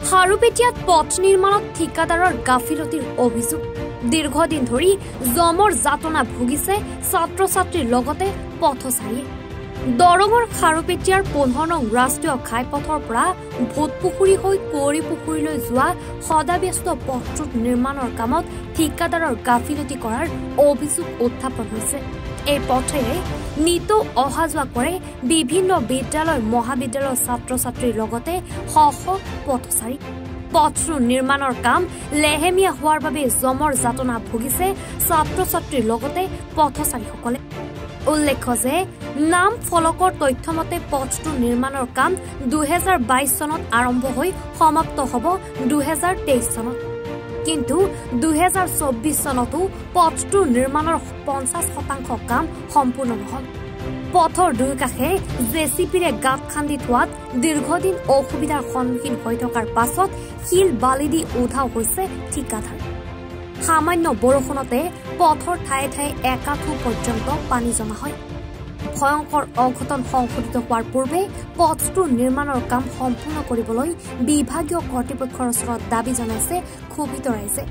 খাৰুপেটীয়াত পথ নিৰ্মাণত ঠিকাদাৰৰ গাফিলতিৰ অভিযোগ দীৰ্ঘদিন ধৰি জমৰ যাতনা ভুগিছে ছাত্ৰ ছাত্ৰীৰ লগতে পথচাৰীয়ে দৰঙৰ খাৰুপেটীয়াৰ 15 নং ৰাষ্ট্ৰীয় ঘাইপথৰ পৰা ভূতপুখুৰী হৈ কুঁৱৰী পুখুৰীলৈ যোৱা সদাব্যস্ত পথটোৰ নিৰ্মাণৰ কামত ঠিকাদাৰৰ গাফিলতি কৰাৰ অভিযোগ উত্থাপন হৈছে। এই পথেৰে নিতৌ অহা যোৱা কৰে বিভিন্ন বিদ্যালয় মহাবিদ্যালয়ৰ ছাত্ৰ ছাত্ৰীৰ লগতে শ শ পথচাৰী। পথটোৰ নিৰ্মাণৰ কাম লেহেমীয়া হোৱাৰ বাবে জমৰ যাতনা ভুগিছে ছাত্ৰ ছাত্ৰীৰ লগতে পথচাৰীসকলে। উল্লেখ্য যে নাম ফলকৰ তথ্যমতে পথটোৰ নিৰ্মাণৰ কাম 2022 চনত আৰম্ভ হৈ সমাপ্ত হ'ব 2023 চনত। কিন্তু 2024 চনতো পথটোৰ নিৰ্মাণৰ 50% কাম সম্পূৰ্ণ নহল। পথৰ দুয়োকাষে জেচিপিৰে গাঁত খান্দি থোৱাত দীৰ্ঘদিন অসুবিধাৰ সন্মুখীন হৈ থকাৰ পাছত শিল বালি দি উধাও হৈছে ঠিকাদাৰ। সামান্য বৰষুণতে পথৰ ঠায়ে ঠায়ে একাঠু পৰ্যন্ত পানী জমা হয়। ভয়ংকৰ অঘটন সংঘটিত হোৱাৰ পূৰ্বে পথটোৰ নিৰ্মাণৰ কাম সম্পূৰ্ণ কৰিবলৈ বিভাগীয় কৰ্তৃপক্ষৰ ওচৰত দাবী জনাইছে ক্ষোভিত ৰাইজে।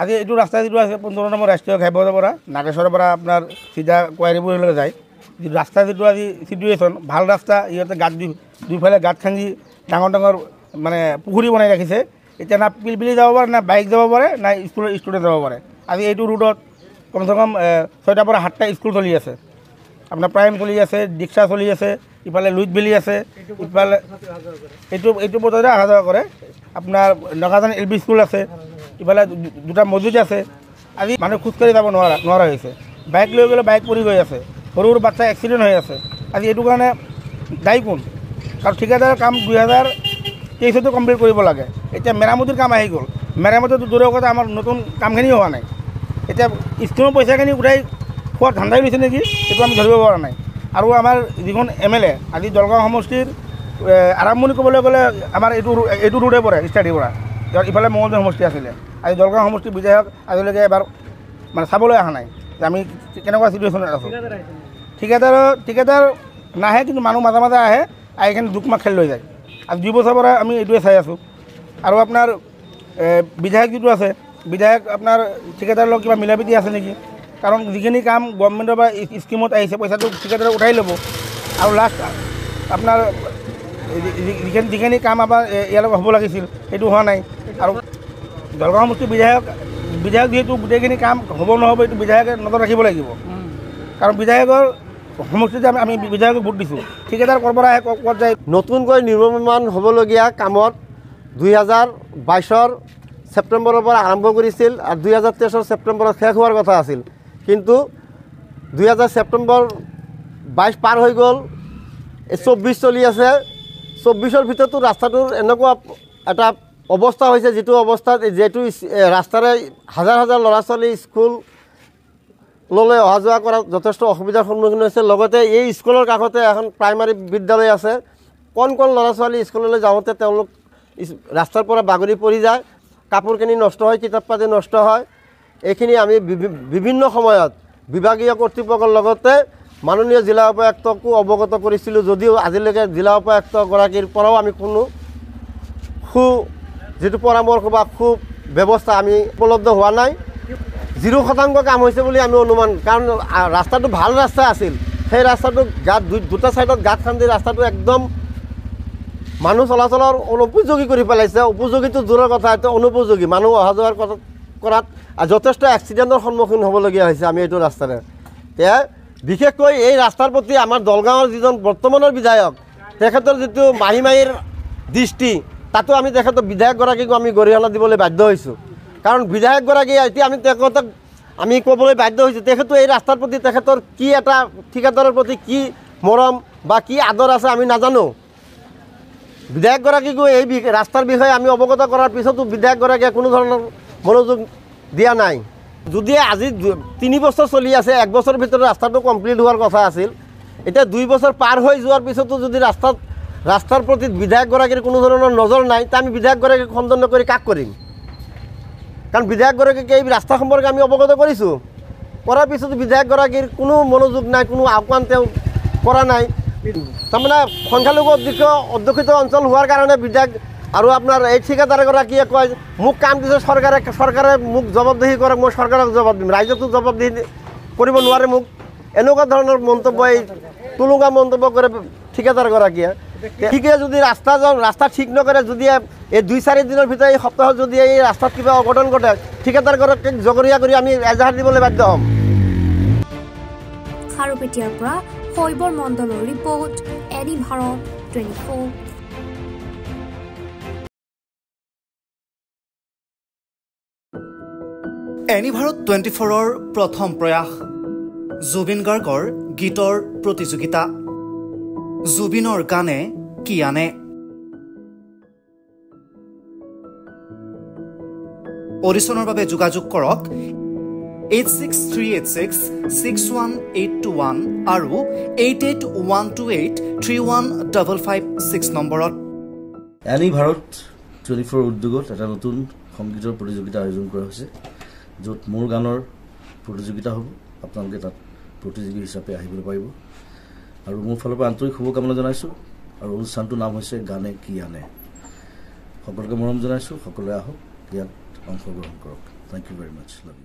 আজি এইটো ৰাস্তা যিটো আছে 15 নম্বৰ ৰাষ্ট্ৰীয় ঘাইপথৰ পৰা নাগেশ্বৰৰ পৰা আপোনাৰ চিধা কোৱাৰীপুৰলৈকে যায়। যিটো ৰাস্তা যিটো আজি চিটুৱেশ্যন ভাল ৰাস্তা, ইহঁতে গাঁত দুইফালে গাঁত খান্দি ডাঙৰ ডাঙৰ মানে পুখুৰী বনাই ৰাখিছে। এতিয়া না পিলপিলি যাব পাৰে, না বাইক যাব পাৰে, না ষ্টুডেণ্ট যাব পাৰে। আজি এইটো ৰোডত কমচে কম 6টাৰ পৰা 7টা স্কুল চলি আছে, আপোনাৰ প্ৰাইম চলি আছে, দীক্ষা চলি আছে, ইফালে লুইট ভেলি আছে, ইফালে এইটো পথতে অহা যোৱা কৰে। আপোনাৰ নগাজান LP স্কুল আছে, ইফালে দুটা মছজিদ আছে। আজি মানুহ খোজকাঢ়ি যাব নোৱাৰা হৈছে, বাইক লৈ গ'লে বাইক পৰি গৈ আছে, সৰু সৰু বাচ্চা এক্সিডেণ্ট হৈ আছে। আজি এইটো কাৰণে দায়ী কোন? কাৰণ ঠিকাদাৰৰ কাম 2023 কমপ্লিট কৰিব লাগে। এতিয়া মেৰামতিৰ কাম আহি গ'ল, মেৰামতিটো দূৰৰ কথা আমাৰ নতুন কামখিনি হোৱা নাই। এতিয়া স্কিমৰ পইচাখিনি উঠাই খোৱা ধান্দাই লৈছে নেকি, সেইটো আমি ধৰিব পৰা নাই। আৰু আমাৰ যিখন MLA আজি দলগাঁও সমষ্টিৰ আৰম্ভণি ক'বলৈ গ'লে আমাৰ এইটো ৰোডে পৰে ষ্টাৰ্টিৰ পৰা, ইফালে মঙলদৈ সমষ্টি আছিলে। আজি দলগাঁও সমষ্টিৰ বিধায়ক আজিলৈকে এবাৰ মানে চাবলৈ অহা নাই যে আমি কেনেকুৱা চিটুৱেশ্যনত আছোঁ। ঠিকাদাৰ নাহে, কিন্তু মানুহ মাজে মাজে আহে, আহিখিনি দুকমাক খেলি লৈ যায়। আৰু 2 বছৰৰ পৰা আমি এইটোৱে চাই আছোঁ। আৰু আপোনাৰ বিধায়ক যিটো আছে, বিধায়ক আপোনাৰ ঠিকাদাৰৰ লগত কিবা মিলাপ্ৰীতি আছে নেকি? কাৰণ যিখিনি কাম গভৰ্ণমেণ্টৰ পৰা স্কিমত আহিছে পইচাটো ঠিকাদাৰে উঠাই ল'ব, আৰু লাষ্ট আপোনাৰ যিখিনি কাম আমাৰ ইয়াৰ লগত হ'ব লাগিছিল সেইটো হোৱা নাই। আৰু দলগাঁও সমষ্টিৰ বিধায়ক যিহেতু গোটেইখিনি কাম হ'ব নহ'ব এইটো বিধায়কে নজৰ ৰাখিব লাগিব। কাৰণ বিধায়কৰ সমষ্টিতে আমি বিধায়কক ভোট দিছোঁ, ঠিকাদাৰ ক'ৰ পৰা আহে ক'ত যায়। নতুনকৈ নিৰ্মাণ হ'বলগীয়া কামত 2022 ছেপ্টেম্বৰৰ পৰা আৰম্ভ কৰিছিল আৰু 2023 ছেপ্টেম্বৰত শেষ হোৱাৰ কথা আছিল। কিন্তু 2022 পাৰ হৈ গ'ল, 24 চলি আছে। 24ৰ ভিতৰতো ৰাস্তাটোৰ এনেকুৱা এটা অৱস্থা হৈছে যিটো অৱস্থাত ৰাস্তাৰে হাজাৰ হাজাৰ ল'ৰা ছোৱালী স্কুললৈ অহা যোৱা কৰাত যথেষ্ট অসুবিধাৰ সন্মুখীন হৈছে। লগতে এই স্কুলৰ কাষতে এখন প্ৰাইমাৰী বিদ্যালয় আছে। কণ ল'ৰা ছোৱালী স্কুললৈ যাওঁতে তেওঁলোক ৰাস্তাৰ পৰা বাগৰি পৰি যায়, কাপোৰখিনি নষ্ট হয়, কিতাপ পাতি নষ্ট হয়। এইখিনি আমি বিভিন্ন সময়ত বিভাগীয় কৰ্তৃপক্ষৰ লগতে মাননীয় জিলা উপায়ুক্তকো অৱগত কৰিছিলোঁ, যদিও আজিলৈকে জিলা উপায়ুক্তগৰাকীৰ পৰাও আমি কোনো যিটো পৰামৰ্শ বা ব্যৱস্থা আমি উপলব্ধ হোৱা নাই। 0% কাম হৈছে বুলি আমি অনুমান, কাৰণ ৰাস্তাটো ভাল ৰাস্তা আছিল। সেই ৰাস্তাটো দুটা ছাইডত গাঁত খান্দি ৰাস্তাটো একদম মানুহ চলাচলৰ অনুপযোগী কৰি পেলাইছে। উপযোগীটো দূৰৰ কথা, এইটো অনুপযোগী। মানুহ অহা যোৱাৰ কৰাত যথেষ্ট এক্সিডেণ্টৰ সন্মুখীন হ'বলগীয়া হৈছে আমি এইটো ৰাস্তাৰে। বিশেষকৈ এই ৰাস্তাৰ প্ৰতি আমাৰ দলগাঁৱৰ যিজন বৰ্তমানৰ বিধায়ক, তেখেতৰ যিটো মাহীৰ দৃষ্টি, তাতো আমি তেখেতৰ বিধায়কগৰাকীকো আমি গৰিহণা দিবলৈ বাধ্য হৈছোঁ। কাৰণ বিধায়কগৰাকী এতিয়া তেখেতক আমি ক'বলৈ বাধ্য হৈছোঁ, তেখেতো এই ৰাস্তাৰ প্ৰতি তেখেতৰ কি এটা ঠিকাদাৰৰ প্ৰতি কি মৰম বা কি আদৰ আছে আমি নাজানো। বিধায়কগৰাকীকো এই ৰাস্তাৰ বিষয়ে আমি অৱগত কৰাৰ পিছতো বিধায়কগৰাকীয়ে কোনো ধৰণৰ মনোযোগ দিয়া নাই। যদি আজি 3 বছৰ চলি আছে, 1 বছৰৰ ভিতৰত ৰাস্তাটো কমপ্লিট হোৱাৰ কথা আছিল, এতিয়া 2 বছৰ পাৰ হৈ যোৱাৰ পিছতো যদি ৰাস্তাৰ প্ৰতি বিধায়কগৰাকীৰ কোনো ধৰণৰ নজৰ নাই, তা আমি বিধায়কগৰাকীক খণ্ডন নকৰি কাক কৰিম? কাৰণ বিধায়কগৰাকীক এই ৰাস্তা সম্পৰ্কে আমি অৱগত কৰিছোঁ, কৰাৰ পিছতো বিধায়কগৰাকীৰ কোনো মনোযোগ নাই, কোনো আহ্বান তেওঁ কৰা নাই। তাৰমানে সংখ্যালঘু অধ্যুষিত অঞ্চল হোৱাৰ কাৰণে বিধায়ক আৰু আপোনাৰ এই ঠিকাদাৰগৰাকীয়ে কয় মোক কাম দিছে চৰকাৰে মোক জবাবদিহি কৰক, মই চৰকাৰক জবাব দিম, ৰাইজকতো জবাবদিহি কৰিব নোৱাৰে মোক। এনেকুৱা ধৰণৰ মন্তব্য, এই তুলুঙা মন্তব্য কৰে ঠিকাদাৰগৰাকীয়ে। ঠিকে যদি ৰাস্তা ঠিক নকৰে, যদি এই 2-4 দিনৰ ভিতৰত এই সপ্তাহত যদি এই ৰাস্তাত কিবা অঘটন ঘটে, ঠিকাদাৰগৰাকীক জগৰীয়া কৰি আমি এজাহাৰ দিবলৈ বাধ্য হ'ম। খাৰুপেটীয়াৰ পৰা শৈবৰ মণ্ডলৰ ৰিপৰ্ট, এনি ভাৰত 24। এনি ভাৰত 24ৰ প্ৰথম প্ৰয়াস জুবিন গাৰ্গৰ গীতৰ প্ৰতিযোগিতা। জুবিনৰ গানে কি আনে? অডিশ্যনৰ বাবে যোগাযোগ কৰক 8638661821 আৰু 8812831556 নম্বৰত। এনি ভাৰত 24 উদ্যোগত এটা নতুন সংগীতৰ প্ৰতিযোগিতা আয়োজন কৰা হৈছে, য'ত মোৰ গানৰ প্ৰতিযোগিতা হ'ব। আপোনালোকে তাত প্ৰতিযোগী হিচাপে আহিবলৈ পাৰিব আৰু মোৰ ফালৰ পৰা আন্তৰিক শুভকামনা জনাইছোঁ। আৰু অনুষ্ঠানটোৰ নাম হৈছে গানে কি আনে। সকলোকে মৰম জনাইছোঁ, সকলোৱে আহক, ইয়াত অংশগ্ৰহণ কৰক। Thank you very much. Love U.